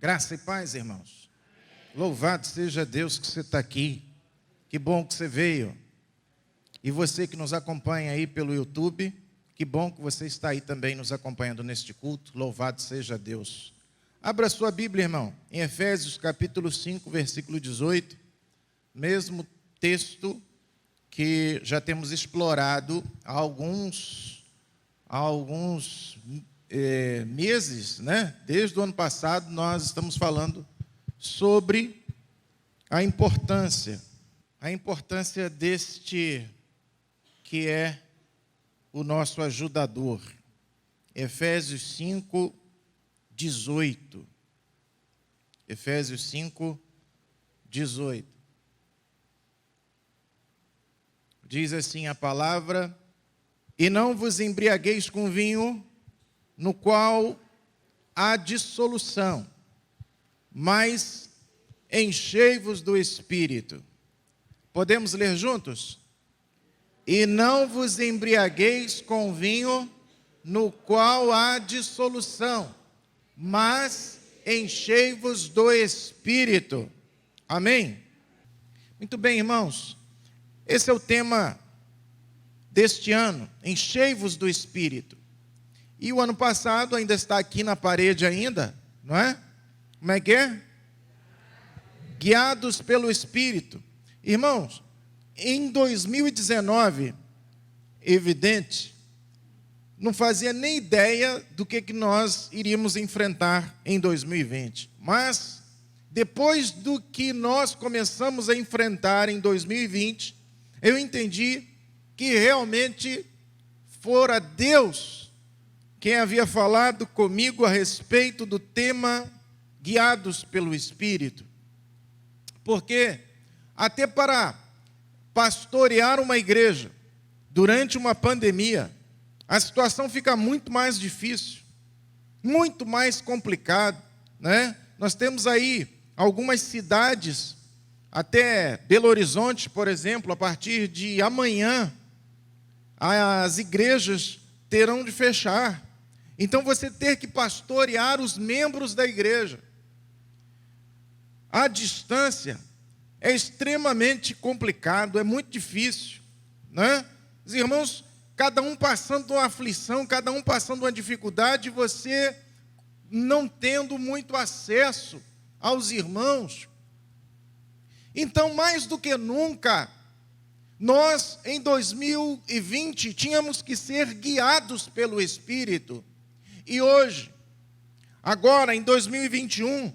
Graça e paz, irmãos. Louvado seja Deus que você está aqui. Que bom que você veio. E você que nos acompanha aí pelo YouTube, que bom que você está aí também nos acompanhando neste culto. Louvado seja Deus. Abra sua Bíblia, irmão, em Efésios capítulo 5, versículo 18. Mesmo texto que já temos explorado há alguns meses, né? Desde o ano passado nós estamos falando sobre a importância deste que é o nosso ajudador. Efésios 5, 18. Efésios 5, 18. Diz assim a palavra: e não vos embriagueis com vinho, no qual há dissolução, mas enchei-vos do Espírito. Podemos ler juntos? E não vos embriagueis com vinho, no qual há dissolução, mas enchei-vos do Espírito. Amém? Muito bem, irmãos. Esse é o tema deste ano, enchei-vos do Espírito. E o ano passado ainda está aqui na parede ainda, não é? Como é que é? Guiados pelo Espírito. Irmãos, em 2019, evidente, não fazia nem ideia do que nós iríamos enfrentar em 2020. Mas, depois do que nós começamos a enfrentar em 2020, eu entendi que realmente fora Deus quem havia falado comigo a respeito do tema guiados pelo Espírito. Porque até para pastorear uma igreja durante uma pandemia, a situação fica muito mais difícil, muito mais complicado, né? Nós temos aí algumas cidades, até Belo Horizonte, por exemplo, a partir de amanhã, as igrejas terão de fechar. Então você ter que pastorear os membros da igreja à distância é extremamente complicado, é muito difícil, né? Os irmãos, cada um passando uma aflição, cada um passando uma dificuldade, você não tendo muito acesso aos irmãos. Então, mais do que nunca, nós, em 2020, tínhamos que ser guiados pelo Espírito. E hoje, agora, em 2021,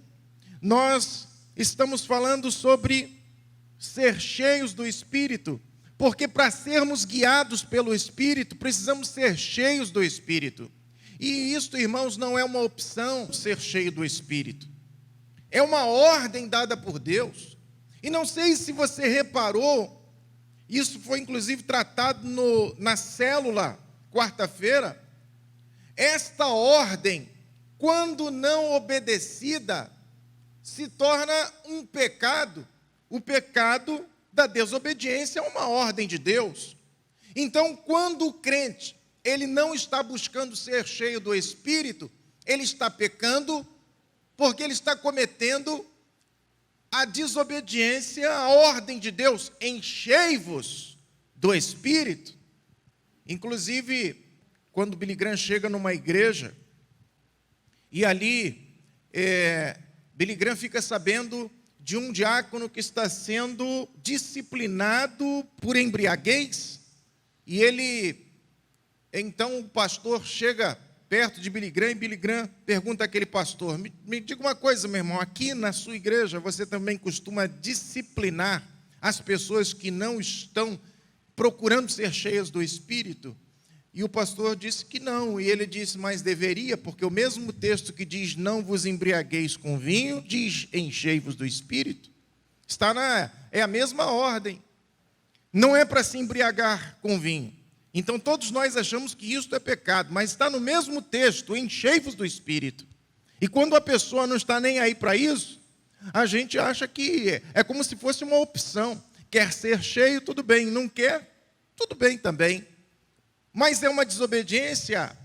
nós estamos falando sobre ser cheios do Espírito, porque para sermos guiados pelo Espírito, precisamos ser cheios do Espírito. E isto, irmãos, não é uma opção, ser cheio do Espírito. É uma ordem dada por Deus. E não sei se você reparou, isso foi inclusive tratado na célula, quarta-feira. Esta ordem, quando não obedecida, se torna um pecado. O pecado da desobediência é uma ordem de Deus. Então, quando o crente, ele não está buscando ser cheio do Espírito, ele está pecando porque ele está cometendo a desobediência à ordem de Deus. Enchei-vos do Espírito. Inclusive, quando Billy Graham chega numa igreja, e ali Billy Graham fica sabendo de um diácono que está sendo disciplinado por embriaguez, e então o pastor chega perto de Billy Graham, e Billy Graham pergunta àquele pastor: me diga uma coisa, meu irmão, aqui na sua igreja você também costuma disciplinar as pessoas que não estão procurando ser cheias do Espírito? E o pastor disse que não, e ele disse: mas deveria, porque o mesmo texto que diz não vos embriagueis com vinho, diz enchei-vos do Espírito. É a mesma ordem. Não é para se embriagar com vinho. Então todos nós achamos que isso é pecado, mas está no mesmo texto, enchei-vos do Espírito. E quando a pessoa não está nem aí para isso, a gente acha que é como se fosse uma opção. Quer ser cheio, tudo bem. Não quer, tudo bem também. Mas é uma desobediência.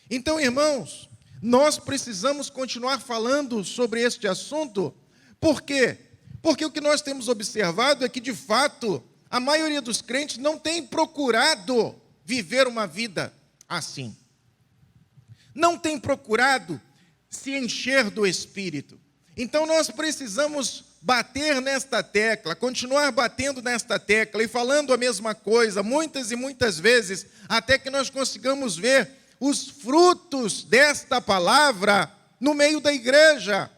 Então, irmãos, nós precisamos continuar falando sobre este assunto. Por quê? Porque o que nós temos observado é que, de fato, a maioria dos crentes não tem procurado viver uma vida assim. Não tem procurado se encher do Espírito. Então nós precisamos bater nesta tecla, continuar batendo nesta tecla e falando a mesma coisa, muitas e muitas vezes, até que nós consigamos ver os frutos desta palavra no meio da igreja,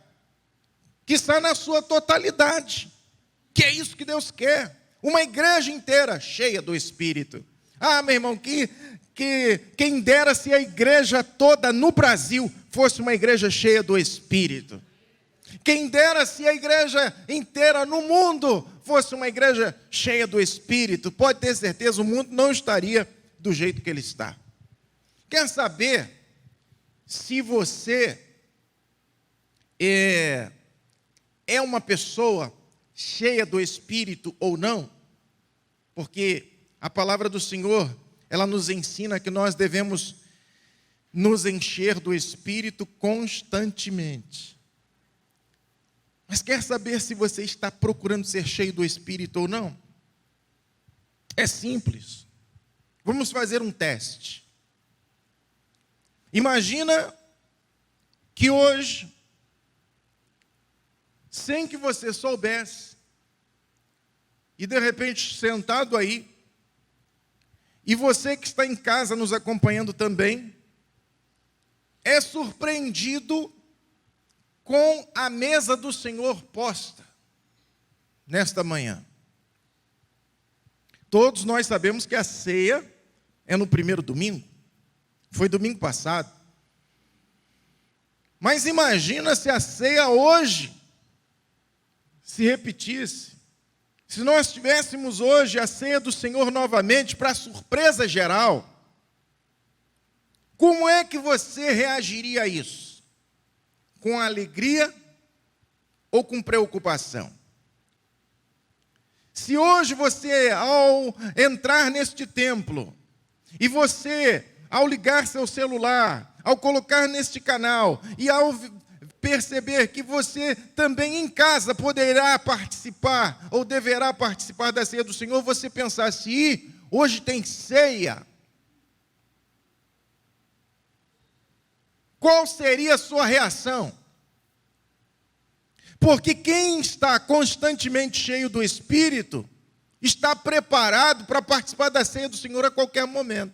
que está na sua totalidade, que é isso que Deus quer, uma igreja inteira cheia do Espírito. Ah, meu irmão, quem dera se a igreja toda no Brasil fosse uma igreja cheia do Espírito. Quem dera se a igreja inteira no mundo fosse uma igreja cheia do Espírito. Pode ter certeza, o mundo não estaria do jeito que ele está. Quer saber se você é uma pessoa cheia do Espírito ou não? Porque a palavra do Senhor, ela nos ensina que nós devemos nos encher do Espírito constantemente. Mas quer saber se você está procurando ser cheio do Espírito ou não? É simples. Vamos fazer um teste. Imagina que hoje, sem que você soubesse, e de repente sentado aí, e você que está em casa nos acompanhando também, é surpreendido com a mesa do Senhor posta nesta manhã. Todos nós sabemos que a ceia é no primeiro domingo, foi domingo passado. Mas imagina se a ceia hoje se repetisse, se nós tivéssemos hoje a ceia do Senhor novamente, para surpresa geral. Como é que você reagiria a isso? Com alegria ou com preocupação? Se hoje você, ao entrar neste templo, e você, ao ligar seu celular, ao colocar neste canal, e ao perceber que você também em casa poderá participar, ou deverá participar da ceia do Senhor, você pensasse, hoje tem ceia. Qual seria a sua reação? Porque quem está constantemente cheio do Espírito, está preparado para participar da ceia do Senhor a qualquer momento.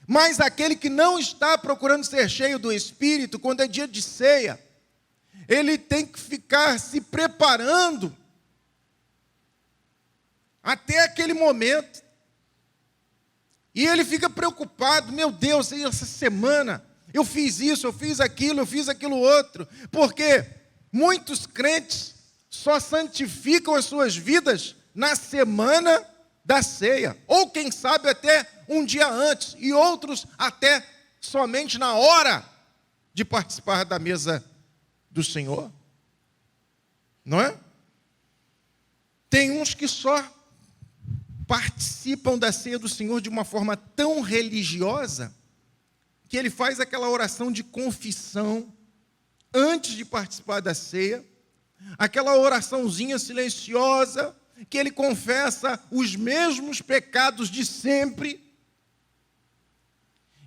Mas aquele que não está procurando ser cheio do Espírito, quando é dia de ceia, ele tem que ficar se preparando até aquele momento. E ele fica preocupado, meu Deus, essa semana eu fiz isso, eu fiz aquilo outro. Porque muitos crentes só santificam as suas vidas na semana da ceia. Ou quem sabe até um dia antes. E outros até somente na hora de participar da mesa do Senhor. Não é? Tem uns que só participam da ceia do Senhor de uma forma tão religiosa que ele faz aquela oração de confissão antes de participar da ceia, aquela oraçãozinha silenciosa que ele confessa os mesmos pecados de sempre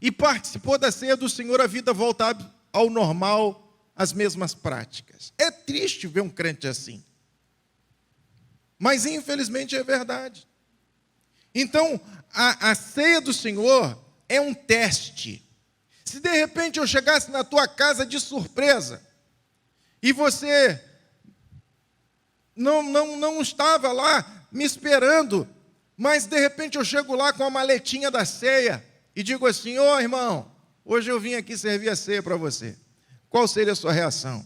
e participou da ceia do Senhor, a vida volta ao normal, as mesmas práticas. É triste ver um crente assim, mas infelizmente é verdade. Então, a ceia do Senhor é um teste. Se de repente eu chegasse na tua casa de surpresa, e você não estava lá me esperando, mas de repente eu chego lá com a maletinha da ceia, e digo assim, ô irmão, hoje eu vim aqui servir a ceia para você. Qual seria a sua reação?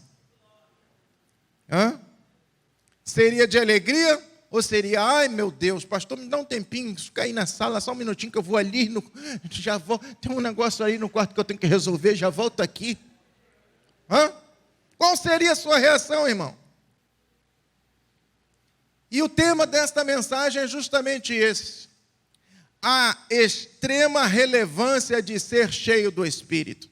Seria de alegria? Ou seria, ai meu Deus, pastor, me dá um tempinho, fica aí na sala, só um minutinho que eu vou ali, já vou, tem um negócio aí no quarto que eu tenho que resolver, já volto aqui. Qual seria a sua reação, irmão? E o tema desta mensagem é justamente esse. a extrema relevância de ser cheio do Espírito.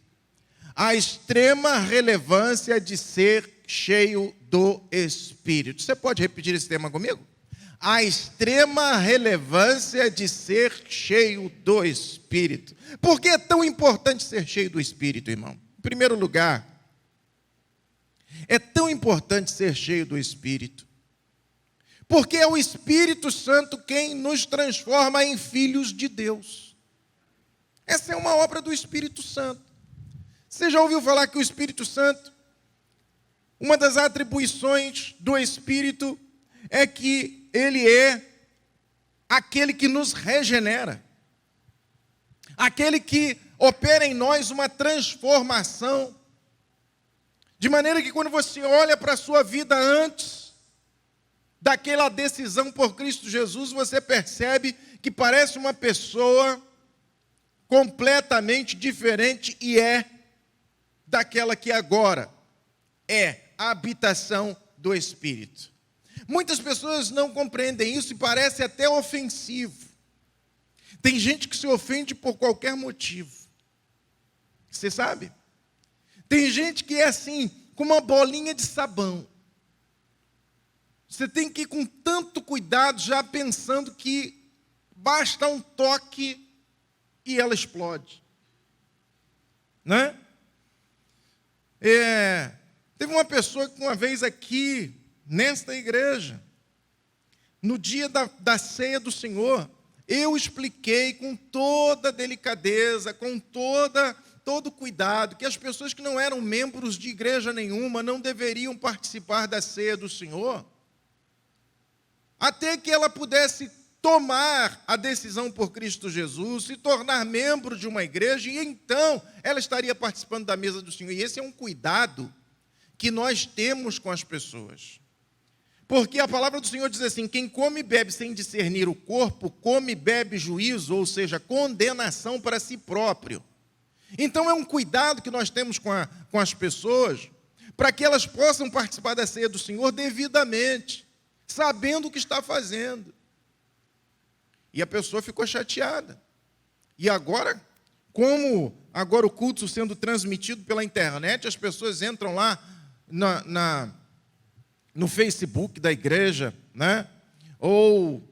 A extrema relevância de ser cheio do Espírito. Você pode repetir esse tema comigo? A extrema relevância de ser cheio do Espírito. Por que é tão importante ser cheio do Espírito, irmão? Em primeiro lugar, é tão importante ser cheio do Espírito, porque é o Espírito Santo quem nos transforma em filhos de Deus. Essa é uma obra do Espírito Santo. Você já ouviu falar que o Espírito Santo, uma das atribuições do Espírito é que ele é aquele que nos regenera, aquele que opera em nós uma transformação, de maneira que quando você olha para a sua vida antes daquela decisão por Cristo Jesus, você percebe que parece uma pessoa completamente diferente e é daquela que agora é a habitação do Espírito. Muitas pessoas não compreendem isso e parece até ofensivo. Tem gente que se ofende por qualquer motivo. Você sabe? Tem gente que é assim, com uma bolinha de sabão. Você tem que ir com tanto cuidado, já pensando que basta um toque e ela explode. Né? Teve uma pessoa que uma vez aqui, nesta igreja, no dia da ceia do Senhor, eu expliquei com toda delicadeza, com todo cuidado, que as pessoas que não eram membros de igreja nenhuma não deveriam participar da ceia do Senhor, até que ela pudesse tomar a decisão por Cristo Jesus, se tornar membro de uma igreja, e então ela estaria participando da mesa do Senhor. E esse é um cuidado que nós temos com as pessoas. Porque a palavra do Senhor diz assim: quem come e bebe sem discernir o corpo, come e bebe juízo, ou seja, condenação para si próprio. Então é um cuidado que nós temos com as pessoas, para que elas possam participar da ceia do Senhor devidamente, sabendo o que está fazendo. E a pessoa ficou chateada. E agora, como agora o culto sendo transmitido pela internet, as pessoas entram lá no Facebook da igreja, né? Ou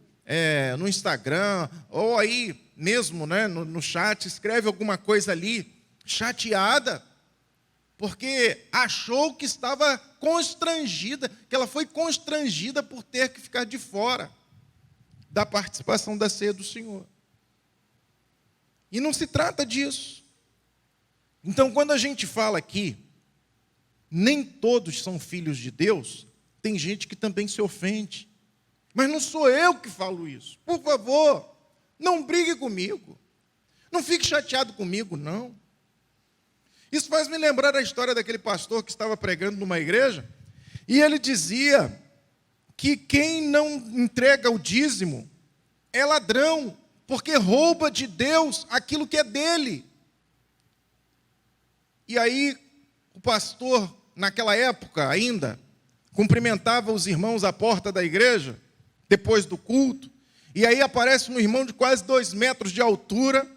no Instagram, ou aí mesmo, né, no chat, escreve alguma coisa ali, chateada, porque achou que estava constrangida, que ela foi constrangida por ter que ficar de fora da participação da ceia do Senhor. E não se trata disso. Então, quando a gente fala aqui, nem todos são filhos de Deus, tem gente que também se ofende. Mas não sou eu que falo isso. Por favor, não brigue comigo. Não fique chateado comigo, não. Isso faz me lembrar a história daquele pastor que estava pregando numa igreja, e ele dizia que quem não entrega o dízimo é ladrão, porque rouba de Deus aquilo que é dele. E aí, o pastor, naquela época ainda, cumprimentava os irmãos à porta da igreja, depois do culto, e aí aparece um irmão de quase 2 metros de altura,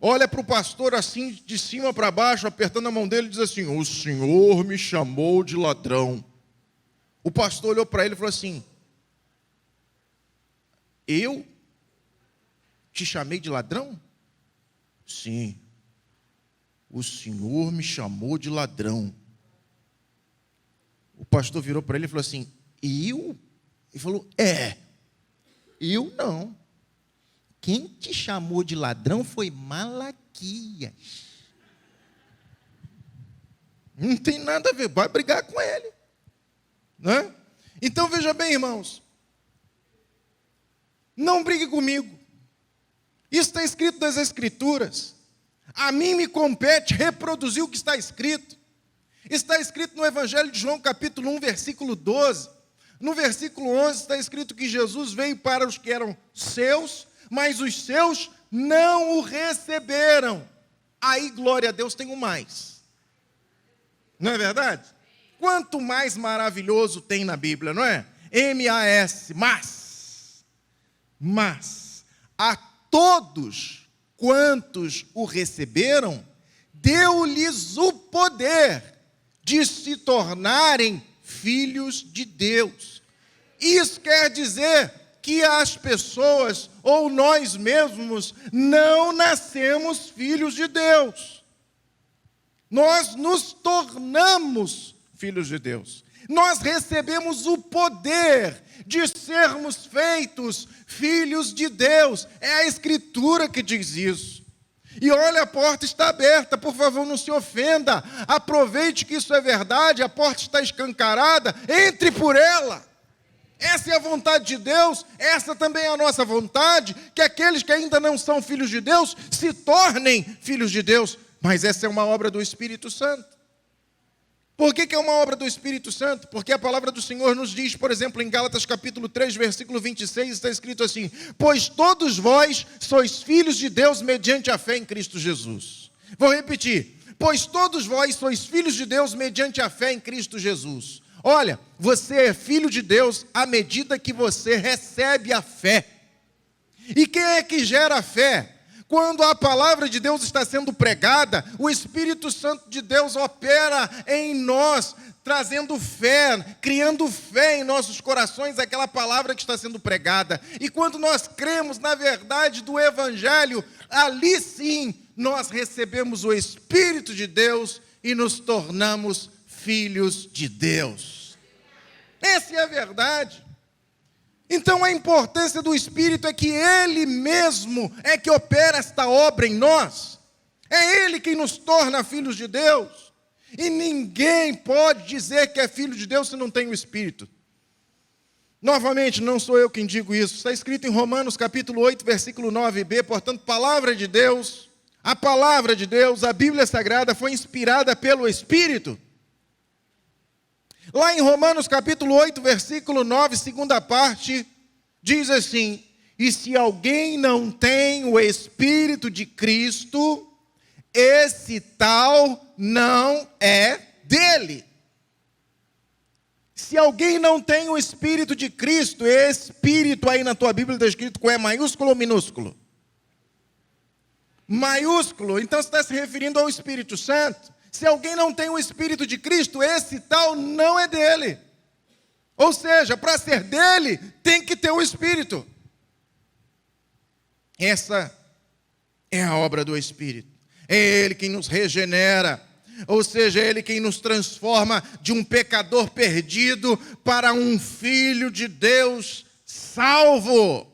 olha para o pastor assim, de cima para baixo, apertando a mão dele, e diz assim: o Senhor me chamou de ladrão. O pastor olhou para ele e falou assim: eu te chamei de ladrão? Sim, o Senhor me chamou de ladrão. O pastor virou para ele e falou assim: eu? Ele falou: eu não. Quem te chamou de ladrão foi Malaquias. Não tem nada a ver, vai brigar com ele. Né? Então veja bem, irmãos, não brigue comigo. Isso está escrito nas Escrituras. A mim me compete reproduzir o que está escrito. Está escrito no Evangelho de João, capítulo 1, versículo 12. No versículo 11 está escrito que Jesus veio para os que eram seus, mas os seus não o receberam. Aí, glória a Deus, tem um mais. Não é verdade? Quanto mais maravilhoso tem na Bíblia, não é? M-A-S, mas a todos quantos o receberam, deu-lhes o poder de se tornarem filhos de Deus. Isso quer dizer que as pessoas, ou nós mesmos, não nascemos filhos de Deus. Nós nos tornamos filhos de Deus. Nós recebemos o poder de sermos feitos filhos de Deus. É a Escritura que diz isso. E olha, a porta está aberta, por favor, não se ofenda. Aproveite que isso é verdade, a porta está escancarada, entre por ela. Essa é a vontade de Deus, essa também é a nossa vontade, que aqueles que ainda não são filhos de Deus se tornem filhos de Deus. Mas essa é uma obra do Espírito Santo. Por que é uma obra do Espírito Santo? Porque a palavra do Senhor nos diz, por exemplo, em Gálatas capítulo 3, versículo 26, está escrito assim: pois todos vós sois filhos de Deus mediante a fé em Cristo Jesus. Vou repetir: pois todos vós sois filhos de Deus mediante a fé em Cristo Jesus. Olha, você é filho de Deus à medida que você recebe a fé. E quem é que gera a fé? Quando a palavra de Deus está sendo pregada, o Espírito Santo de Deus opera em nós, trazendo fé, criando fé em nossos corações, aquela palavra que está sendo pregada. E quando nós cremos na verdade do Evangelho, ali sim nós recebemos o Espírito de Deus e nos tornamos filhos de Deus. Essa é a verdade. Então a importância do Espírito é que Ele mesmo é que opera esta obra em nós. É Ele quem nos torna filhos de Deus. E ninguém pode dizer que é filho de Deus se não tem o Espírito. Novamente, não sou eu quem digo isso. Está escrito em Romanos capítulo 8, versículo 9b. Portanto, palavra de Deus, a palavra de Deus, a Bíblia Sagrada foi inspirada pelo Espírito. Lá em Romanos capítulo 8, versículo 9, segunda parte, diz assim: e se alguém não tem o Espírito de Cristo, esse tal não é dele. Se alguém não tem o Espírito de Cristo, Espírito aí na tua Bíblia está escrito com E maiúsculo ou minúsculo? Maiúsculo, então você está se referindo ao Espírito Santo. Se alguém não tem o Espírito de Cristo, esse tal não é dele. Ou seja, para ser dele, tem que ter o Espírito. Essa é a obra do Espírito. É Ele quem nos regenera. Ou seja, é Ele quem nos transforma de um pecador perdido para um filho de Deus salvo.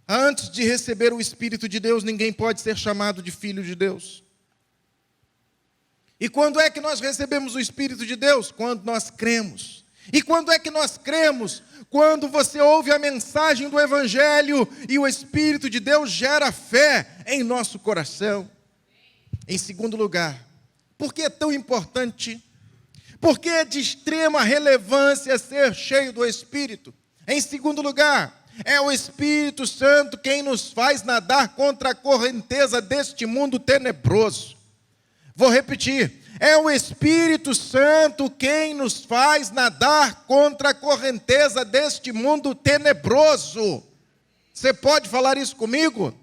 Antes de receber o Espírito de Deus, ninguém pode ser chamado de filho de Deus. E quando é que nós recebemos o Espírito de Deus? Quando nós cremos. E quando é que nós cremos? Quando você ouve a mensagem do Evangelho e o Espírito de Deus gera fé em nosso coração. Em segundo lugar, por que é tão importante? Por que é de extrema relevância ser cheio do Espírito? Em segundo lugar, é o Espírito Santo quem nos faz nadar contra a correnteza deste mundo tenebroso. Vou repetir. É o Espírito Santo quem nos faz nadar contra a correnteza deste mundo tenebroso. Você pode falar isso comigo?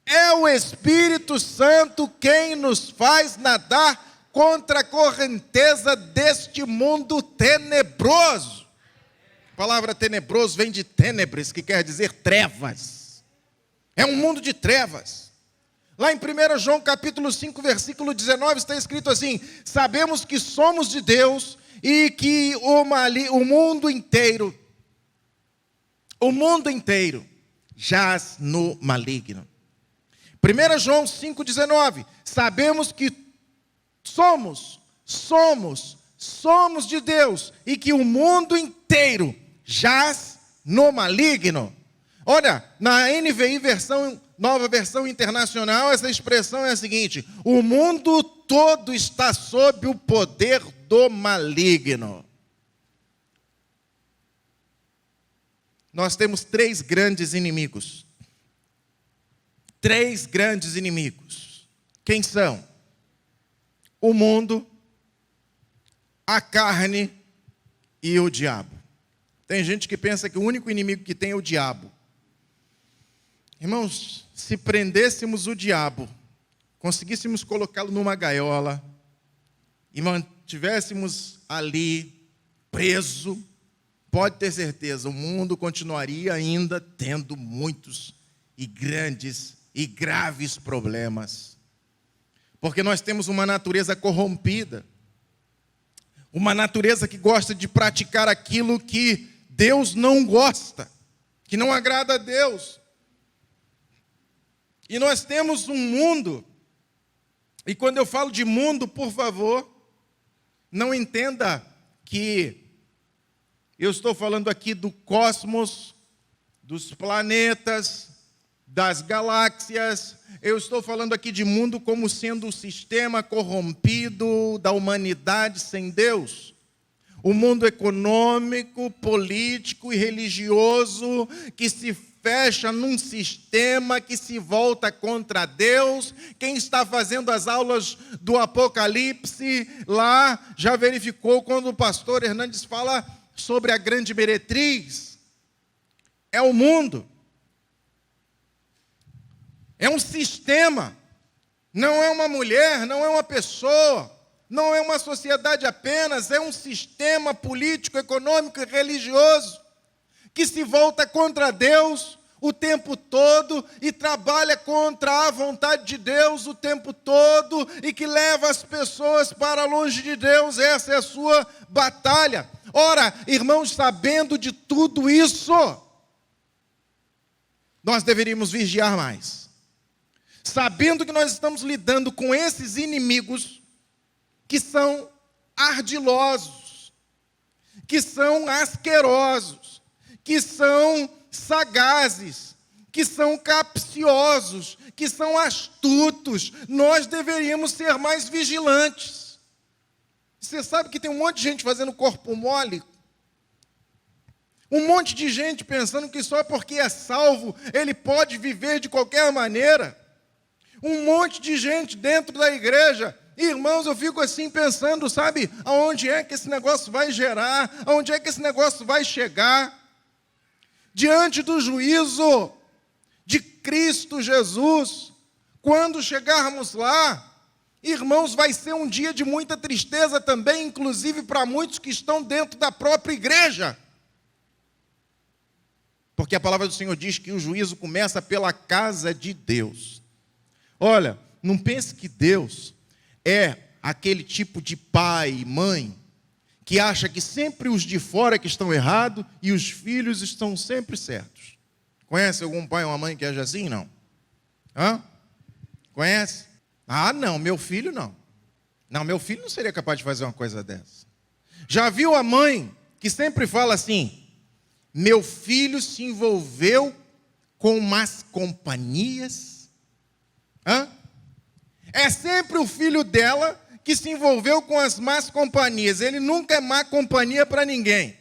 É o Espírito Santo quem nos faz nadar contra a correnteza deste mundo tenebroso. A palavra tenebroso vem de tenebres, que quer dizer trevas. É um mundo de trevas. Lá em 1 João capítulo 5, versículo 19, está escrito assim: sabemos que somos de Deus e que o mundo inteiro jaz no maligno. 1 João 5, 19, sabemos que somos de Deus e que o mundo inteiro jaz no maligno. Olha, na NVI, nova versão internacional, essa expressão é a seguinte: o mundo todo está sob o poder do maligno. Nós temos três grandes inimigos. Três grandes inimigos. Quem são? O mundo, a carne e o diabo. Tem gente que pensa que o único inimigo que tem é o diabo. Irmãos, se prendêssemos o diabo, conseguíssemos colocá-lo numa gaiola e mantivéssemos ali preso, pode ter certeza, o mundo continuaria ainda tendo muitos e grandes e graves problemas. Porque nós temos uma natureza corrompida, uma natureza que gosta de praticar aquilo que Deus não gosta, que não agrada a Deus. E nós temos um mundo, e quando eu falo de mundo, por favor, não entenda que eu estou falando aqui do cosmos, dos planetas, das galáxias. Eu estou falando aqui de mundo como sendo o sistema corrompido da humanidade sem Deus. O mundo econômico, político e religioso que se fecha num sistema que se volta contra Deus. Quem está fazendo as aulas do Apocalipse lá já verificou quando o pastor Hernandes fala sobre a grande meretriz. É o mundo. É um sistema. Não é uma mulher, não é uma pessoa, não é uma sociedade apenas, é um sistema político, econômico e religioso que se volta contra Deus o tempo todo e trabalha contra a vontade de Deus o tempo todo e que leva as pessoas para longe de Deus. Essa é a sua batalha. Ora, irmãos, sabendo de tudo isso, nós deveríamos vigiar mais. Sabendo que nós estamos lidando com esses inimigos que são ardilosos, que são asquerosos, que são sagazes, que são capciosos, que são astutos, nós deveríamos ser mais vigilantes. Você sabe que tem um monte de gente fazendo corpo mole? Um monte de gente pensando que só porque é salvo, ele pode viver de qualquer maneira. Um monte de gente dentro da igreja. Irmãos, eu fico assim pensando, sabe, aonde é que esse negócio vai gerar, aonde é que esse negócio vai chegar. Diante do juízo de Cristo Jesus, quando chegarmos lá, irmãos, vai ser um dia de muita tristeza também, inclusive para muitos que estão dentro da própria igreja. Porque a palavra do Senhor diz que o juízo começa pela casa de Deus. Olha, não pense que Deus é aquele tipo de pai e mãe que acha que sempre os de fora que estão errados e os filhos estão sempre certos. Conhece algum pai ou uma mãe que age assim? Não. Hã? Conhece? Ah, não, meu filho não. Não, meu filho não seria capaz de fazer uma coisa dessa. Já viu a mãe que sempre fala assim: meu filho se envolveu com más companhias? Hã? É sempre o filho dela que se envolveu com as más companhias. Ele nunca é má companhia para ninguém.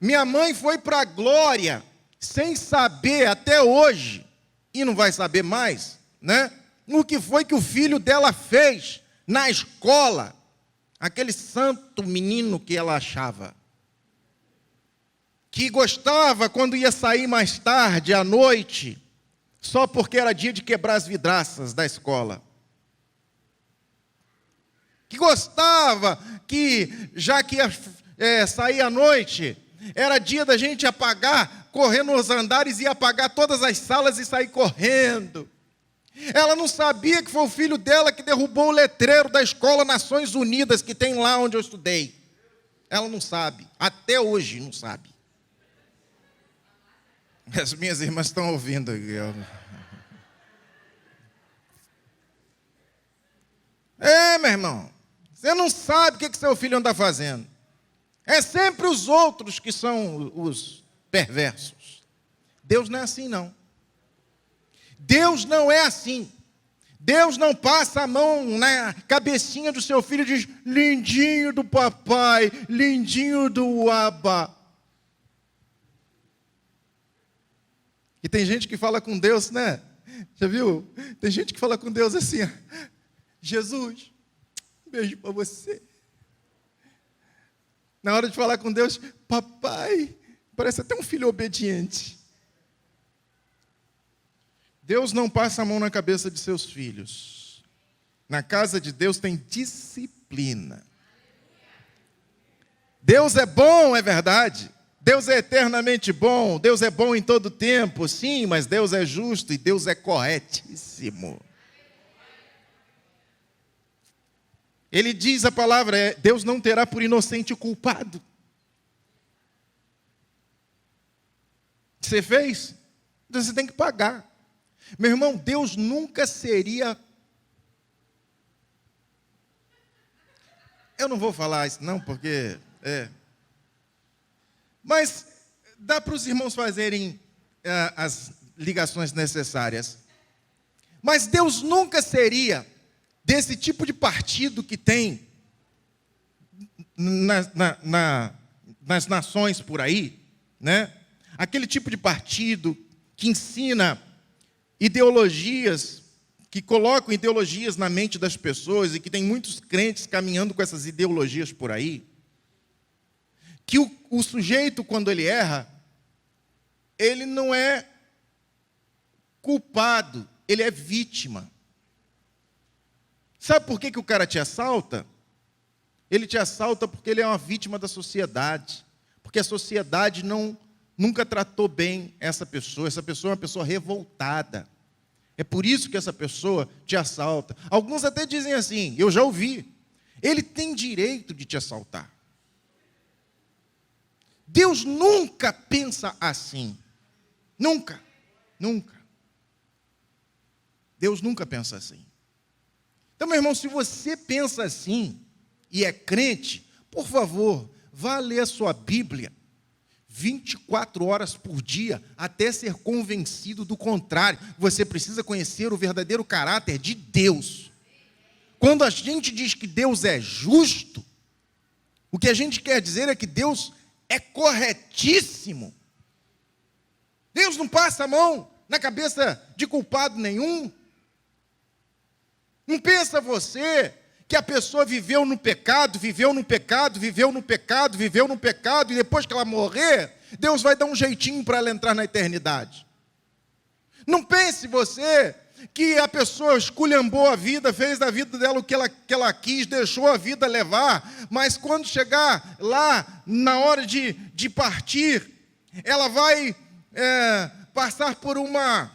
Minha mãe foi para a glória sem saber até hoje, e não vai saber mais, né? O que foi que o filho dela fez na escola. Aquele santo menino que ela achava. Que gostava quando ia sair mais tarde, à noite, só porque era dia de quebrar as vidraças da escola. Que gostava que, já que ia sair à noite, era dia da gente apagar, correr nos andares e apagar todas as salas e sair correndo. Ela não sabia que foi o filho dela que derrubou o letreiro da escola Nações Unidas, que tem lá onde eu estudei. Ela não sabe, até hoje não sabe. As minhas irmãs estão ouvindo aqui. Meu irmão, você não sabe o que seu filho anda fazendo. É sempre os outros que são os perversos. Deus não é assim, não. Deus não é assim. Deus não passa a mão na cabecinha do seu filho e diz: lindinho do papai, lindinho do abba. E tem gente que fala com Deus, né? Já viu? Tem gente que fala com Deus assim: Jesus, um beijo para você. Na hora de falar com Deus, papai, parece até um filho obediente. Deus não passa a mão na cabeça de seus filhos. Na casa de Deus tem disciplina. Deus é bom, é verdade. Deus é eternamente bom. Deus é bom em todo tempo, sim, mas Deus é justo e Deus é corretíssimo. Ele diz a palavra, Deus não terá por inocente o culpado. Você fez? Então você tem que pagar. Meu irmão, Deus nunca seria... Eu não vou falar isso não, porque... Mas dá para os irmãos fazerem as ligações necessárias. Mas Deus nunca seria desse tipo de partido que tem nas nações por aí, né? Aquele tipo de partido que ensina ideologias, que colocam ideologias na mente das pessoas e que tem muitos crentes caminhando com essas ideologias por aí, que o sujeito, quando ele erra, ele não é culpado, ele é vítima. Sabe por que o cara te assalta? Ele te assalta porque ele é uma vítima da sociedade. Porque a sociedade nunca tratou bem essa pessoa. Essa pessoa é uma pessoa revoltada. É por isso que essa pessoa te assalta. Alguns até dizem assim, eu já ouvi, ele tem direito de te assaltar. Deus nunca pensa assim. Nunca. Nunca. Deus nunca pensa assim. Então, meu irmão, se você pensa assim e é crente, por favor, vá ler a sua Bíblia 24 horas por dia até ser convencido do contrário. Você precisa conhecer o verdadeiro caráter de Deus. Quando a gente diz que Deus é justo, o que a gente quer dizer é que Deus é corretíssimo. Deus não passa a mão na cabeça de culpado nenhum. Não pensa você que a pessoa viveu no pecado, viveu no pecado, viveu no pecado, viveu no pecado, e depois que ela morrer, Deus vai dar um jeitinho para ela entrar na eternidade. Não pense você que a pessoa esculhambou a vida, fez da vida dela o que ela quis, deixou a vida levar, mas quando chegar lá, na hora de partir, ela vai passar por uma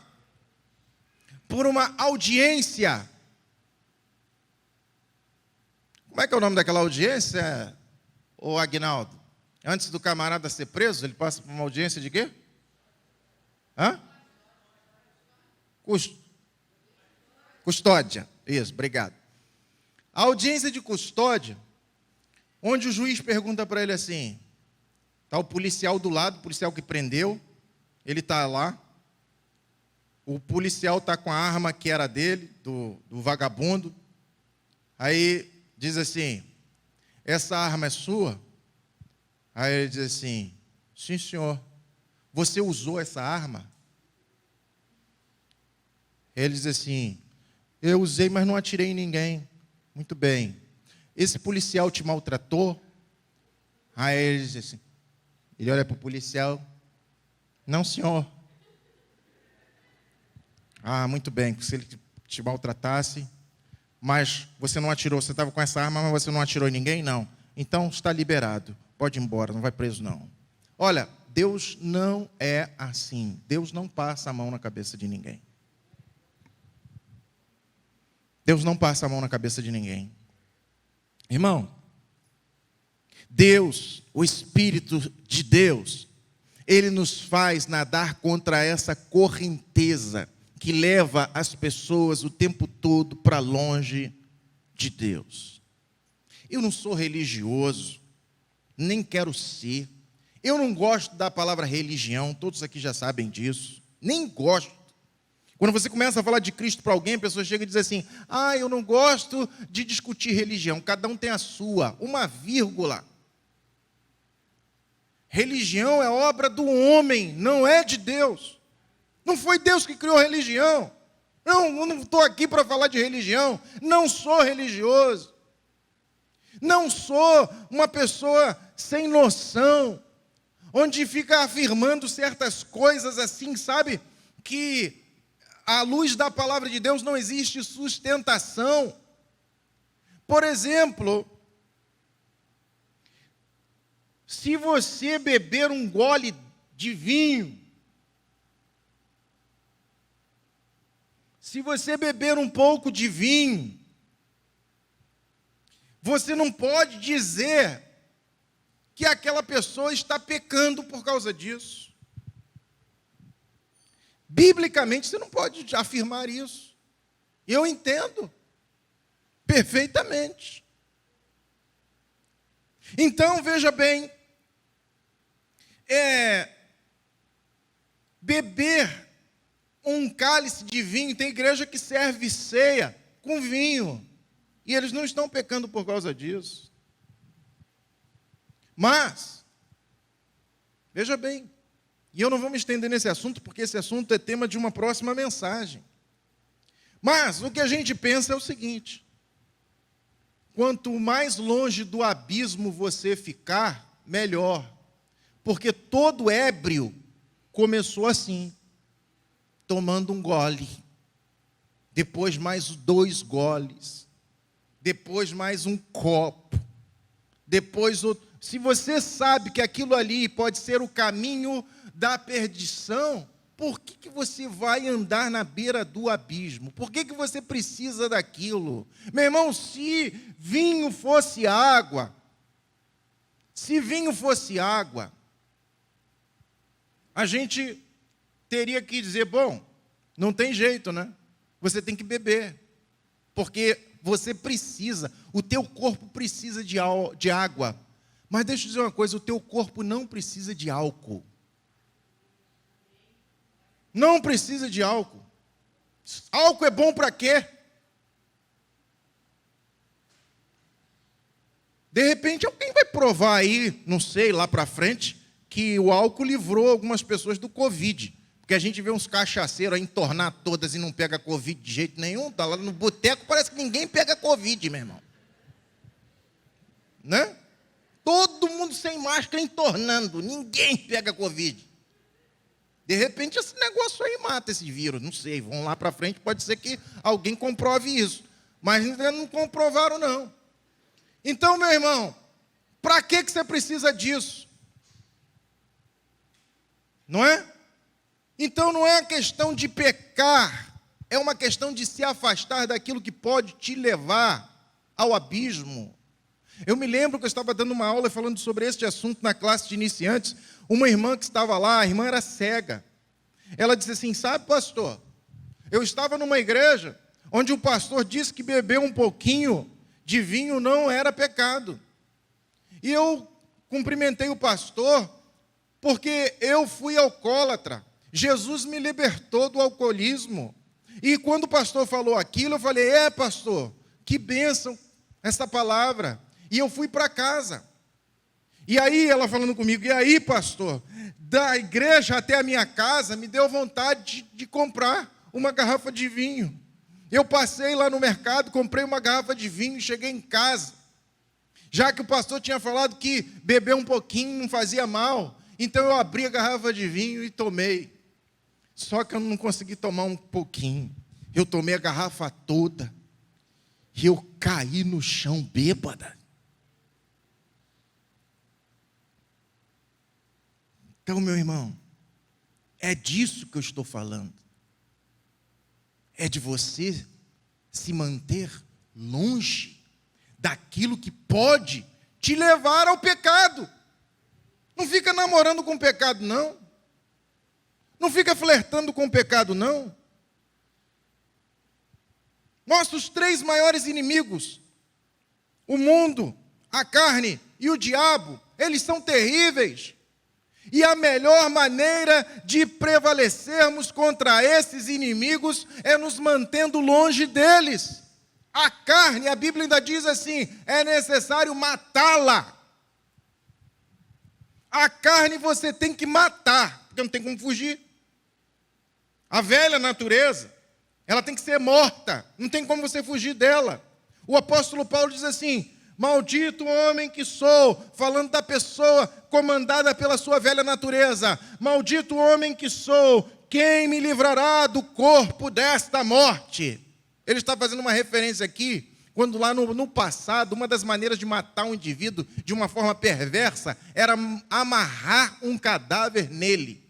audiência. Como é que é o nome daquela audiência, ô Aguinaldo? Antes do camarada ser preso, ele passa por uma audiência de quê? Custódia. Isso, obrigado. A audiência de custódia, onde o juiz pergunta para ele assim, está o policial do lado, o policial que prendeu, ele está lá, o policial está com a arma que era dele, do vagabundo, aí diz assim, essa arma é sua? Aí ele diz assim, sim senhor, você usou essa arma? Ele diz assim, eu usei, mas não atirei em ninguém. Muito bem. Esse policial te maltratou? Aí ele diz assim, ele olha para o policial, não senhor. Ah, muito bem, se ele te maltratasse, mas você não atirou, você estava com essa arma, mas você não atirou em ninguém? Não. Então está liberado, pode ir embora, não vai preso não. Olha, Deus não é assim, Deus não passa a mão na cabeça de ninguém. Deus não passa a mão na cabeça de ninguém. Irmão, Deus, o Espírito de Deus, Ele nos faz nadar contra essa correnteza que leva as pessoas o tempo todo para longe de Deus. Eu não sou religioso, nem quero ser. Eu não gosto da palavra religião, todos aqui já sabem disso. Nem gosto. Quando você começa a falar de Cristo para alguém, a pessoa chega e diz assim, eu não gosto de discutir religião, cada um tem a sua, uma vírgula. Religião é obra do homem, não é de Deus. Não foi Deus que criou a religião. Não estou aqui para falar de religião. Não sou religioso. Não sou uma pessoa sem noção, onde fica afirmando certas coisas assim, sabe? Que à luz da palavra de Deus não existe sustentação. Por exemplo, se você beber um gole de vinho, se você beber um pouco de vinho, você não pode dizer que aquela pessoa está pecando por causa disso. Biblicamente, você não pode afirmar isso. Eu entendo perfeitamente. Então, veja bem, beber um cálice de vinho, tem igreja que serve ceia com vinho, e eles não estão pecando por causa disso. Mas, veja bem, e eu não vou me estender nesse assunto, porque esse assunto é tema de uma próxima mensagem. Mas, o que a gente pensa é o seguinte: quanto mais longe do abismo você ficar, melhor. Porque todo ébrio começou assim, tomando um gole, depois mais 2 goles, depois mais um copo, depois outro. Se você sabe que aquilo ali pode ser o caminho da perdição, por que você vai andar na beira do abismo? Por que você precisa daquilo? Meu irmão, se vinho fosse água, a gente teria que dizer, bom, não tem jeito, né? Você tem que beber, porque você precisa, o teu corpo precisa de água. Mas deixa eu dizer uma coisa, o teu corpo não precisa de álcool. Não precisa de álcool. Álcool é bom para quê? De repente alguém vai provar aí, não sei, lá para frente, que o álcool livrou algumas pessoas do Covid. Porque a gente vê uns cachaceiros aí entornar todas e não pega Covid de jeito nenhum. Tá lá no boteco, parece que ninguém pega Covid, meu irmão. Né? Todo mundo sem máscara entornando, ninguém pega Covid. De repente esse negócio aí mata esse vírus, não sei, vão lá para frente, pode ser que alguém comprove isso. Mas ainda não comprovaram não. Então, meu irmão, para que você precisa disso? Não é? Então não é uma questão de pecar, é uma questão de se afastar daquilo que pode te levar ao abismo. Eu me lembro que eu estava dando uma aula falando sobre este assunto na classe de iniciantes. Uma irmã que estava lá, a irmã era cega. Ela disse assim, sabe, pastor, eu estava numa igreja onde o pastor disse que beber um pouquinho de vinho não era pecado. E eu cumprimentei o pastor porque eu fui alcoólatra. Jesus me libertou do alcoolismo. E quando o pastor falou aquilo, eu falei, pastor, que bênção essa palavra. E eu fui para casa. E aí, ela falando comigo, e aí, pastor, da igreja até a minha casa, me deu vontade de comprar uma garrafa de vinho. Eu passei lá no mercado, comprei uma garrafa de vinho e cheguei em casa. Já que o pastor tinha falado que beber um pouquinho não fazia mal, então eu abri a garrafa de vinho e tomei. Só que eu não consegui tomar um pouquinho. Eu tomei a garrafa toda. E eu caí no chão bêbada. Então, meu irmão, é disso que eu estou falando. É de você se manter longe daquilo que pode te levar ao pecado. Não fica namorando com o pecado, não. Não fica flertando com o pecado, não. Nossos 3 maiores inimigos, o mundo, a carne e o diabo, eles são terríveis. E a melhor maneira de prevalecermos contra esses inimigos é nos mantendo longe deles. A carne, a Bíblia ainda diz assim, é necessário matá-la. A carne você tem que matar, porque não tem como fugir. A velha natureza, ela tem que ser morta, não tem como você fugir dela. O apóstolo Paulo diz assim, Maldito homem que sou, falando da pessoa comandada pela sua velha natureza. Maldito homem que sou, quem me livrará do corpo desta morte? Ele está fazendo uma referência aqui, quando lá no passado, uma das maneiras de matar um indivíduo de uma forma perversa era amarrar um cadáver nele.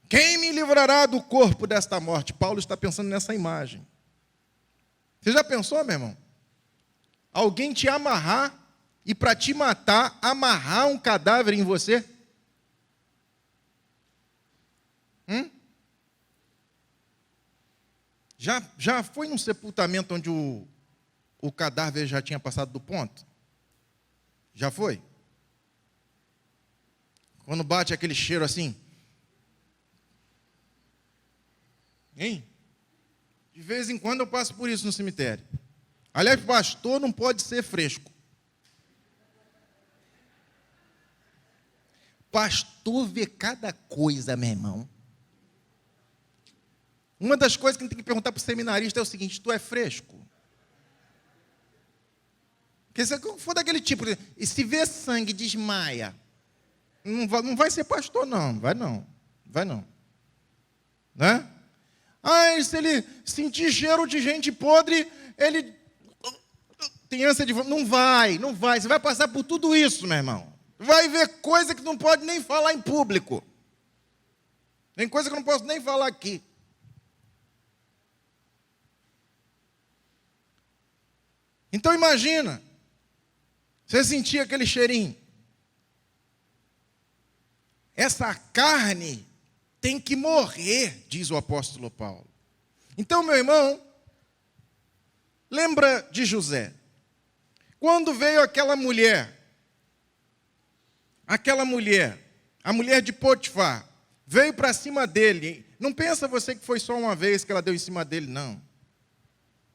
Quem me livrará do corpo desta morte? Paulo está pensando nessa imagem. Você já pensou, meu irmão? Alguém te amarrar e para te matar, amarrar um cadáver em você? Já foi num sepultamento onde o cadáver já tinha passado do ponto? Já foi? Quando bate aquele cheiro assim? Hein? De vez em quando eu passo por isso no cemitério. Aliás, pastor não pode ser fresco. Pastor vê cada coisa, meu irmão. Uma das coisas que a gente tem que perguntar para o seminarista é o seguinte: tu é fresco? Porque se for daquele tipo, e se vê sangue, desmaia. Não vai ser pastor, não. Vai não. Né? Ah, se ele sentir cheiro de gente podre, ele tem ânsia de... Não vai. Você vai passar por tudo isso, meu irmão. Vai ver coisa que não pode nem falar em público. Tem coisa que eu não posso nem falar aqui. Então imagina, você sentia aquele cheirinho. Essa carne tem que morrer, diz o apóstolo Paulo. Então, meu irmão, lembra de José. Quando veio aquela mulher, a mulher de Potifar, veio para cima dele. Não pensa você que foi só uma vez que ela deu em cima dele, não.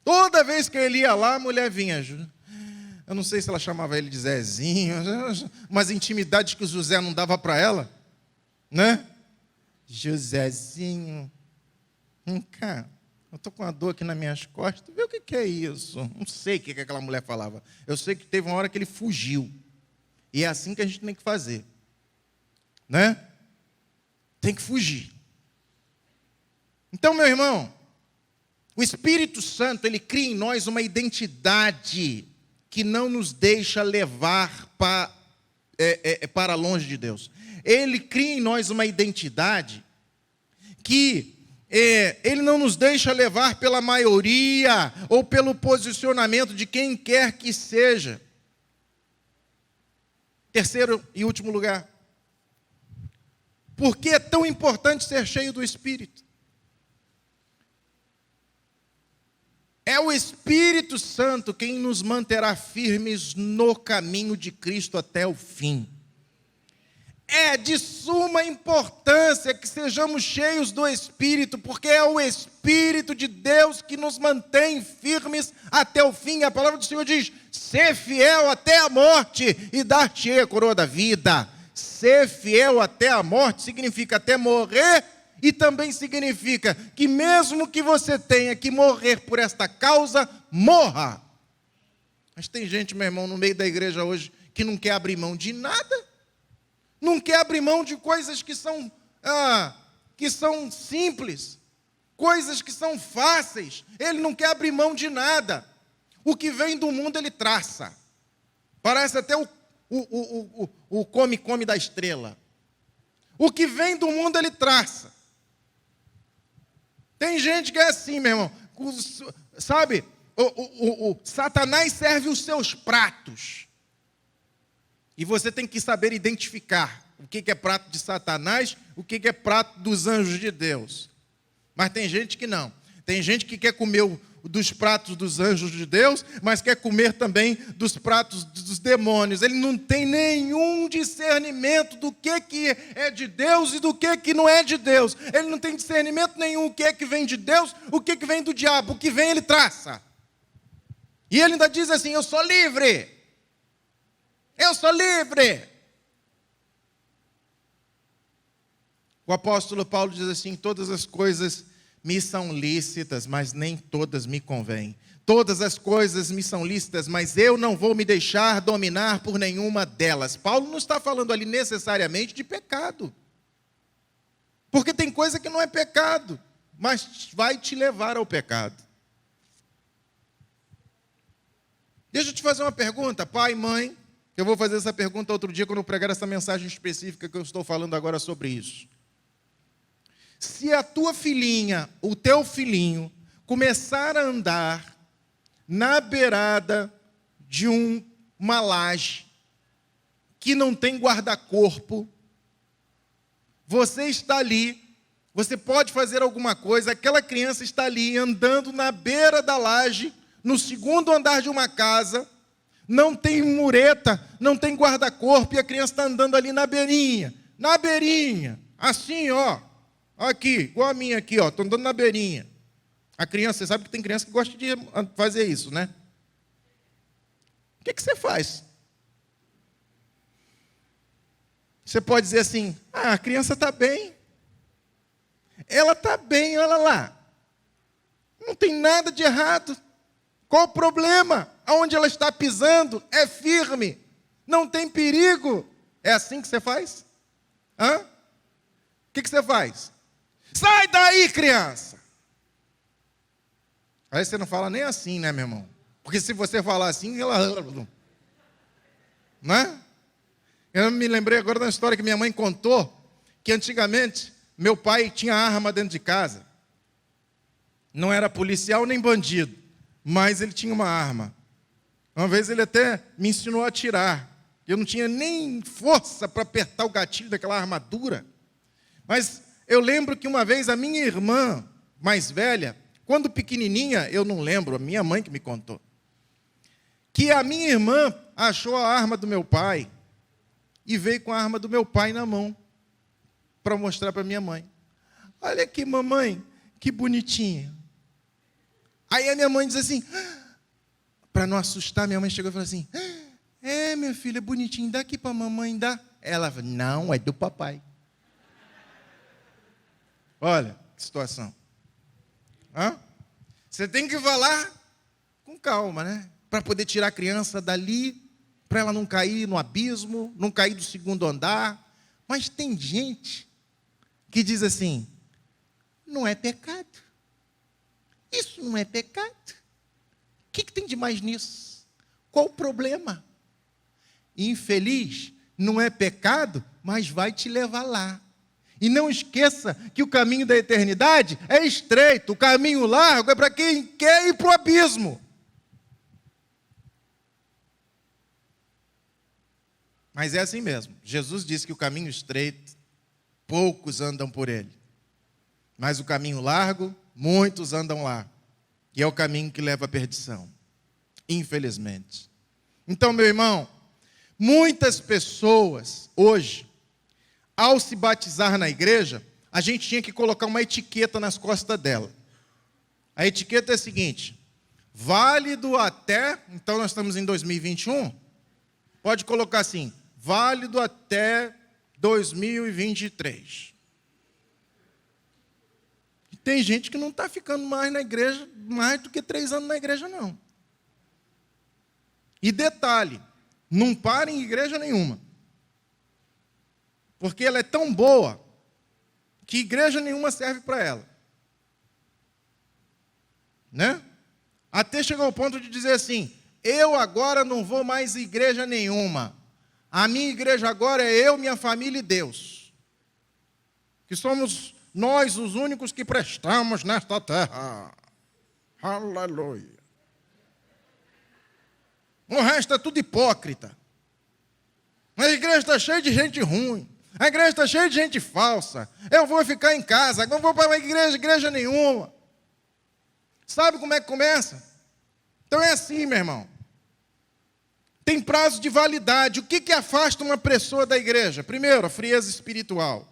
Toda vez que ele ia lá, a mulher vinha. Eu não sei se ela chamava ele de Zezinho, umas intimidades que o José não dava para ela, né? Josézinho, cara, eu estou com uma dor aqui nas minhas costas, vê o que é isso? Não sei o que aquela mulher falava. Eu sei que teve uma hora que ele fugiu. E é assim que a gente tem que fazer, né? Tem que fugir. Então, meu irmão, o Espírito Santo, ele cria em nós uma identidade que não nos deixa levar para longe de Deus. Ele cria em nós uma identidade que ele não nos deixa levar pela maioria ou pelo posicionamento de quem quer que seja. Terceiro e último lugar. Por que é tão importante ser cheio do Espírito? É o Espírito Santo quem nos manterá firmes no caminho de Cristo até o fim. É de suma importância que sejamos cheios do Espírito, porque é o Espírito de Deus que nos mantém firmes até o fim. A palavra do Senhor diz: ser fiel até a morte e dar-te a coroa da vida. Ser fiel até a morte significa até morrer, e também significa que mesmo que você tenha que morrer por esta causa, morra. Mas tem gente, meu irmão, no meio da igreja hoje, que não quer abrir mão de nada. Não quer abrir mão de coisas que são simples, coisas que são fáceis. Ele não quer abrir mão de nada. O que vem do mundo ele traça. Parece até o come-come da estrela. O que vem do mundo ele traça. Tem gente que é assim, meu irmão. Sabe, o Satanás serve os seus pratos. E você tem que saber identificar o que é prato de Satanás, o que é prato dos anjos de Deus. Mas tem gente que não. Tem gente que quer comer dos pratos dos anjos de Deus, mas quer comer também dos pratos dos demônios. Ele não tem nenhum discernimento do que é de Deus e do que não é de Deus. Ele não tem discernimento nenhum o que é que vem de Deus, o que vem do diabo. O que vem ele traça. E ele ainda diz assim: eu sou livre. Eu sou livre. O apóstolo Paulo diz assim: todas as coisas me são lícitas, mas nem todas me convêm. Todas as coisas me são lícitas, mas eu não vou me deixar dominar por nenhuma delas. Paulo não está falando ali necessariamente de pecado. Porque tem coisa que não é pecado, mas vai te levar ao pecado. Deixa eu te fazer uma pergunta, pai e mãe. Eu vou fazer essa pergunta outro dia quando eu pregar essa mensagem específica que eu estou falando agora sobre isso. Se a tua filhinha, o teu filhinho, começar a andar na beirada de uma laje que não tem guarda-corpo, você está ali, você pode fazer alguma coisa, aquela criança está ali andando na beira da laje, no segundo andar de uma casa, não tem mureta, não tem guarda-corpo, e a criança está andando ali na beirinha, assim, ó, aqui, igual a minha aqui, ó, estou andando na beirinha. A criança, você sabe que tem criança que gosta de fazer isso, né? O que você faz? Você pode dizer assim, a criança está bem. Ela está bem, olha lá. Não tem nada de errado. Qual o problema? Aonde ela está pisando é firme. Não tem perigo. É assim que você faz? Hã? O que você faz? Sai daí, criança! Aí você não fala nem assim, né, meu irmão? Porque se você falar assim, ela... Né? Eu me lembrei agora da história que minha mãe contou, que antigamente meu pai tinha arma dentro de casa. Não era policial nem bandido, mas ele tinha uma arma. Uma vez ele até me ensinou a atirar. Eu não tinha nem força para apertar o gatilho daquela armadura. Mas eu lembro que uma vez a minha irmã mais velha, quando pequenininha, eu não lembro, a minha mãe que me contou, que a minha irmã achou a arma do meu pai e veio com a arma do meu pai na mão para mostrar para minha mãe. Olha aqui, mamãe, que bonitinha. Aí a minha mãe diz assim, para não assustar, minha mãe chegou e falou assim, minha filha, bonitinho, dá aqui para a mamãe, dá. Ela falou, não, é do papai. Olha que situação. Hã? Você tem que falar com calma, né? Para poder tirar a criança dali, para ela não cair no abismo, não cair do segundo andar. Mas tem gente que diz assim, não é pecado. Isso não é pecado. O que tem de mais nisso? Qual o problema? Infeliz, não é pecado, mas vai te levar lá. E não esqueça que o caminho da eternidade é estreito, o caminho largo é para quem quer ir para o abismo. Mas é assim mesmo. Jesus disse que o caminho estreito, poucos andam por ele. Mas o caminho largo, muitos andam lá. E é o caminho que leva à perdição. Infelizmente. Então, meu irmão, muitas pessoas hoje, ao se batizar na igreja, a gente tinha que colocar uma etiqueta nas costas dela. A etiqueta é a seguinte, válido até, então nós estamos em 2021, pode colocar assim, válido até 2023. E tem gente que não está ficando mais na igreja, mais do que 3 anos na igreja, não. E detalhe, não para em igreja nenhuma. Porque ela é tão boa que igreja nenhuma serve para ela. Né? Até chegou ao ponto de dizer assim, eu agora não vou mais em igreja nenhuma. A minha igreja agora é eu, minha família e Deus. Que somos nós os únicos que prestamos nesta terra. Aleluia. O resto é tudo hipócrita. A igreja está cheia de gente ruim. A igreja está cheia de gente falsa. Eu vou ficar em casa, não vou para uma igreja nenhuma. Sabe como é que começa? Então é assim, meu irmão. Tem prazo de validade. O que afasta uma pessoa da igreja? Primeiro, a frieza espiritual.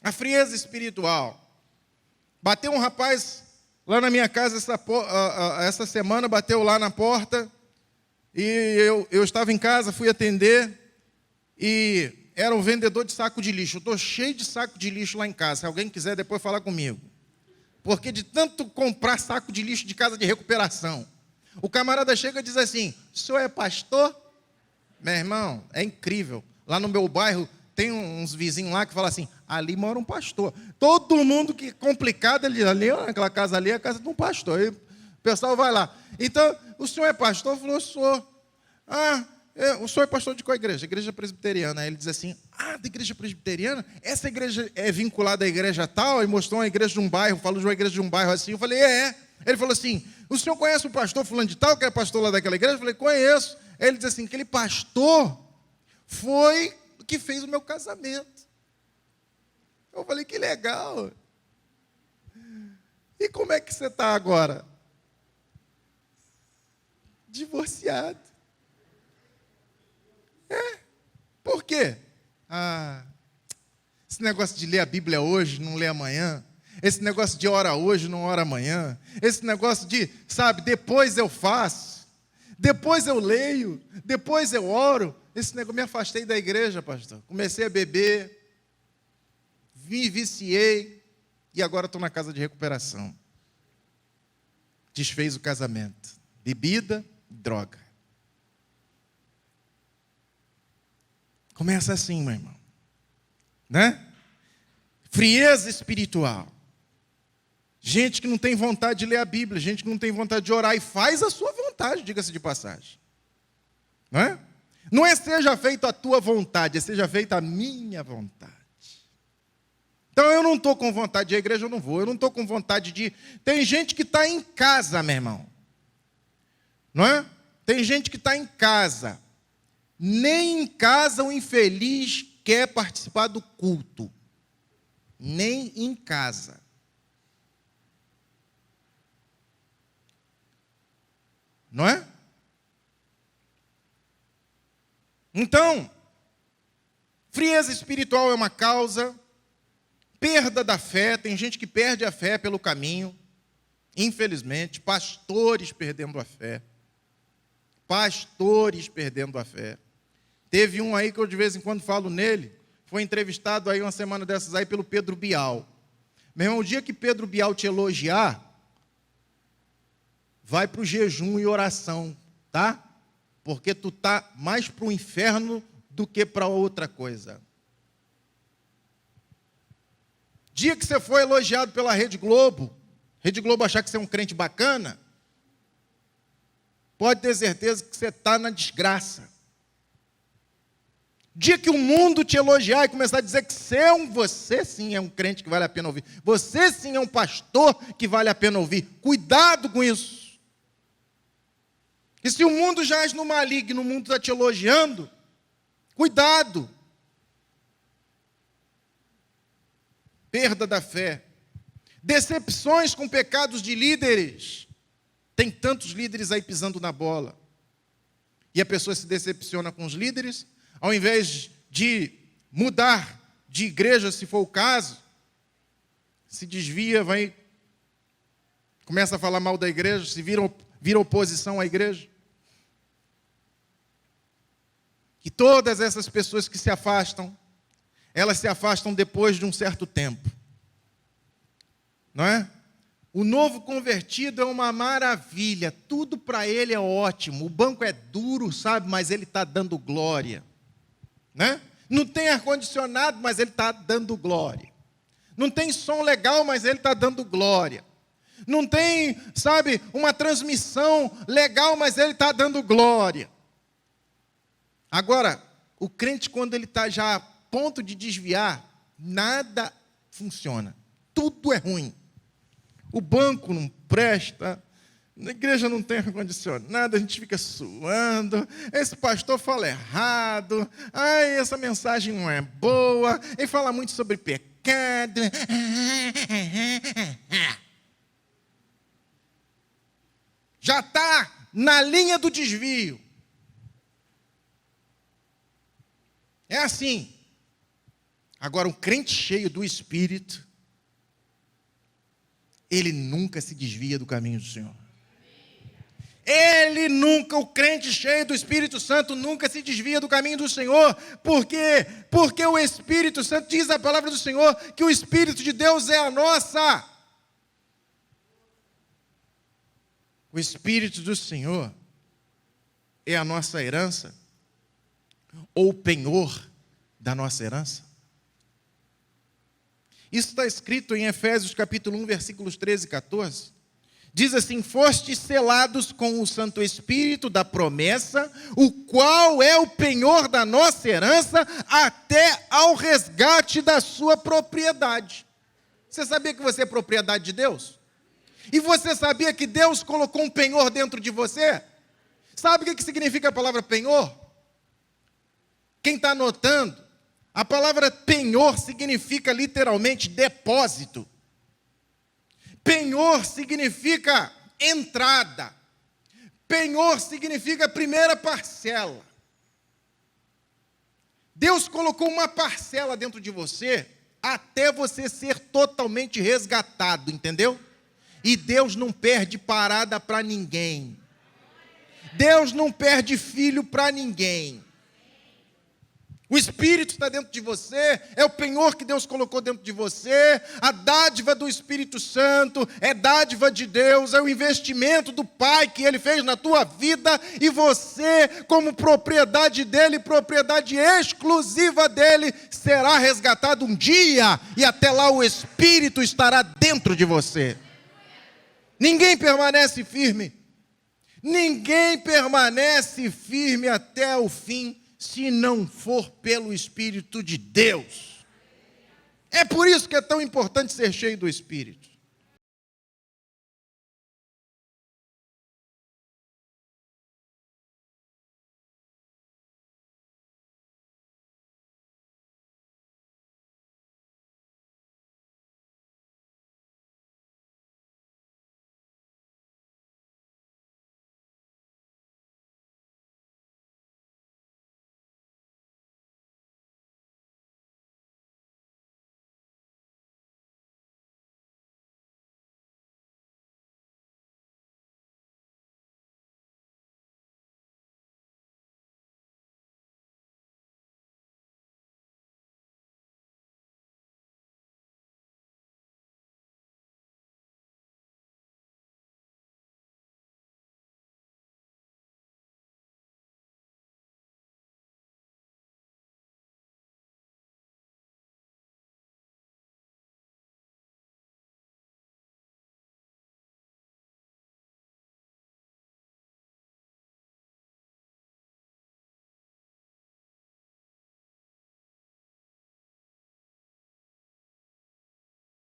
A frieza espiritual. Bateu um rapaz lá na minha casa essa semana, bateu lá na porta, e eu estava em casa, fui atender, e era um vendedor de saco de lixo. Eu estou cheio de saco de lixo lá em casa, se alguém quiser depois falar comigo. porque de tanto comprar saco de lixo de casa de recuperação, o camarada chega e diz assim: o senhor é pastor? Meu irmão, é incrível. Lá no meu bairro tem uns vizinhos lá que falam assim: ali mora um pastor. Todo mundo que é complicado, ali, aquela casa ali é a casa de um pastor. Aí o pessoal vai lá. Então, o senhor é pastor? Falou: sou. O senhor é pastor de qual igreja? Igreja presbiteriana. Aí ele diz assim: da igreja presbiteriana? Essa igreja é vinculada à igreja tal? Aí mostrou uma igreja de um bairro, falou de uma igreja de um bairro assim. Eu falei: é. Ele falou assim: o senhor conhece o pastor fulano de tal, que é pastor lá daquela igreja? Eu falei: conheço. Aí ele diz assim: aquele pastor foi o que fez o meu casamento. Eu falei: que legal. E como é que você está agora? Divorciado. Por quê? Esse negócio de ler a Bíblia hoje, não ler amanhã. Esse negócio de ora hoje, não ora amanhã. Esse negócio de, depois eu faço. Depois eu leio. Depois eu oro. Esse negócio, me afastei da igreja, pastor. Comecei a beber. Me viciei. E agora estou na casa de recuperação. Desfez o casamento. Bebida, droga. Começa assim, meu irmão. Né? Frieza espiritual. Gente que não tem vontade de ler a Bíblia, gente que não tem vontade de orar e faz a sua vontade, diga-se de passagem. Não é? Não é seja feita a tua vontade, é seja feita a minha vontade. Então eu não estou com vontade de ir à igreja, eu não vou. Eu não estou com vontade de... Tem gente que está em casa, meu irmão. Não é? Tem gente que está em casa. Nem em casa o infeliz quer participar do culto. Nem em casa. Não é? Então, frieza espiritual é uma causa, perda da fé, tem gente que perde a fé pelo caminho, infelizmente, pastores perdendo a fé. Pastores perdendo a fé. Teve um aí que eu de vez em quando falo nele, foi entrevistado aí uma semana dessas aí pelo Pedro Bial. Meu irmão, o dia que Pedro Bial te elogiar, vai para o jejum e oração, tá? Porque tu tá mais para o inferno do que para outra coisa. Dia que você foi elogiado pela Rede Globo achar que você é um crente bacana, pode ter certeza que você está na desgraça. Dia que o mundo te elogiar e começar a dizer que você sim é um crente que vale a pena ouvir. Você sim é um pastor que vale a pena ouvir. Cuidado com isso. E se o mundo jaz no maligno, o mundo está te elogiando, cuidado. Perda da fé. Decepções com pecados de líderes. Tem tantos líderes aí pisando na bola. E a pessoa se decepciona com os líderes, ao invés de mudar de igreja, se for o caso, se desvia, começa a falar mal da igreja, se vira oposição à igreja. E todas essas pessoas que se afastam, elas se afastam depois de um certo tempo. Não é? O novo convertido é uma maravilha, tudo para ele é ótimo. O banco é duro, mas ele está dando glória. Né? Não tem ar-condicionado, mas ele está dando glória. Não tem som legal, mas ele está dando glória. Não tem, uma transmissão legal, mas ele está dando glória. Agora, o crente, quando ele está já a ponto de desviar, nada funciona. Tudo é ruim. O banco não presta, a igreja não tem ar-condicionado, a gente fica suando, esse pastor fala errado, essa mensagem não é boa, ele fala muito sobre pecado. Já está na linha do desvio. É assim. Agora, um crente cheio do Espírito, ele nunca se desvia do caminho do Senhor. O crente cheio do Espírito Santo, nunca se desvia do caminho do Senhor. Por quê? Porque o Espírito Santo, diz a palavra do Senhor, que o Espírito de Deus é a nossa O Espírito do Senhor é a nossa herança, ou o penhor da nossa herança? Isso está escrito em Efésios capítulo 1, versículos 13 e 14. Diz assim: fostes selados com o Santo Espírito da promessa, o qual é o penhor da nossa herança, até ao resgate da sua propriedade. Você sabia que você é propriedade de Deus? E você sabia que Deus colocou um penhor dentro de você? Sabe o que significa a palavra penhor? Quem está anotando, a palavra penhor significa literalmente depósito. Penhor significa entrada. Penhor significa primeira parcela. Deus colocou uma parcela dentro de você até você ser totalmente resgatado, entendeu? E Deus não perde parada para ninguém. Deus não perde filho para ninguém. O Espírito está dentro de você, é o penhor que Deus colocou dentro de você, a dádiva do Espírito Santo é dádiva de Deus, é o investimento do Pai que Ele fez na tua vida, e você, como propriedade dEle, propriedade exclusiva dEle, será resgatado um dia, e até lá o Espírito estará dentro de você. Ninguém permanece firme, ninguém permanece firme até o fim, se não for pelo Espírito de Deus. É por isso que é tão importante ser cheio do Espírito.